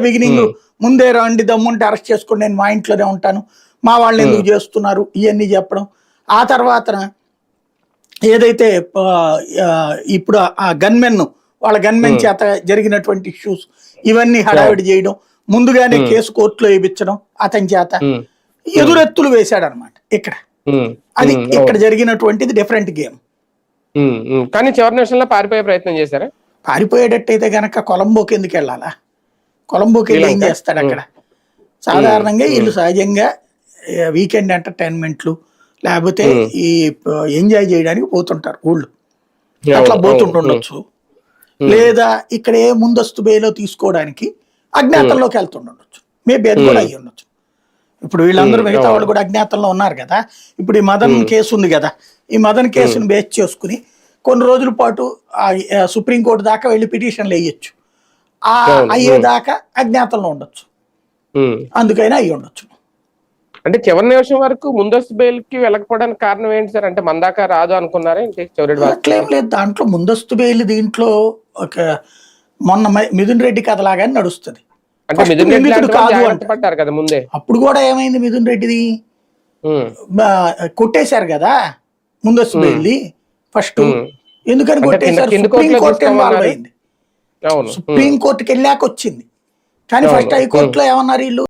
Beginning ముందే రండి దమ్ముంటే అరెస్ట్ చేసుకోండి, నేను మా ఇంట్లోనే ఉంటాను, మా వాళ్ళు ఎందుకు చేస్తున్నారు ఇవన్నీ చెప్పడం. ఆ తర్వాత ఏదైతే ఇప్పుడు ఆ గన్మెన్ వాళ్ళ గన్మెన్ చేత జరిగినటువంటి ఇష్యూస్ ఇవన్నీ హడావిడి చేయడం, ముందుగానే కేసు కోర్టులో వేయించడం అతని చేత, ఎదురెత్తులు వేశాడనమాట ఇక్కడ. అది ఇక్కడ జరిగినటువంటిది డిఫరెంట్ గేమ్. కానీ చివరి నిమిషంలో పారిపోయే ప్రయత్నం చేశారా? పారిపోయేటట్టయితే గనక కొలంబోకి ఎందుకు వెళ్ళాలా? కొలంబోకి వెళ్ళి ఏం చేస్తాడు అక్కడ? సాధారణంగా వీళ్ళు సహజంగా వీకెండ్ ఎంటర్టైన్మెంట్లు లేకపోతే ఈ ఎంజాయ్ చేయడానికి పోతుంటారు ఊళ్ళు, అట్లా పోతుండొచ్చు. లేదా ఇక్కడ ఏ ముందస్తు బేలో తీసుకోవడానికి అజ్ఞాతంలోకి వెళ్తుండొచ్చు, మేబీ అది కూడా అయ్యి ఉండొచ్చు. ఇప్పుడు వీళ్ళందరూ మిగతా వాళ్ళు కూడా అజ్ఞాతంలో ఉన్నారు కదా. ఇప్పుడు ఈ మదన్ కేసు ఉంది కదా, ఈ మదన్ కేసును బేస్ చేసుకుని కొన్ని రోజుల పాటు సుప్రీంకోర్టు దాకా వెళ్ళి పిటిషన్లు వేయొచ్చు, అయ్యేదాకా అజ్ఞాతంలో ఉండొచ్చు, అందుకైనా అయ్యి ఉండొచ్చు. అంటే చివరి నిమిషం వరకు ముందస్తు బెయిల్ కి వెళ్ళకపోవడానికి కారణం ఏంటి సార్? అంటే మన దాకా రాదు అనుకున్నారా? అట్లేం లేదు, దాంట్లో ముందస్తు బెయిల్ దీంట్లో ఒక మొన్న మిథున్ రెడ్డి కథ లాగానే నడుస్తుంది. అప్పుడు కూడా ఏమైంది, మిథున్ రెడ్డిది కొట్టేశారు కదా ముందస్తు బెయిల్ ఫస్ట్. ఎందుకని కొట్టేశారు? సుప్రీంకోర్టు ఇన్వాల్వ్ అయింది, సుప్రీంకోర్టుకి వెళ్ళాక వచ్చింది. కానీ ఫస్ట్ హైకోర్టులో ఏమన్నారు వీళ్ళు,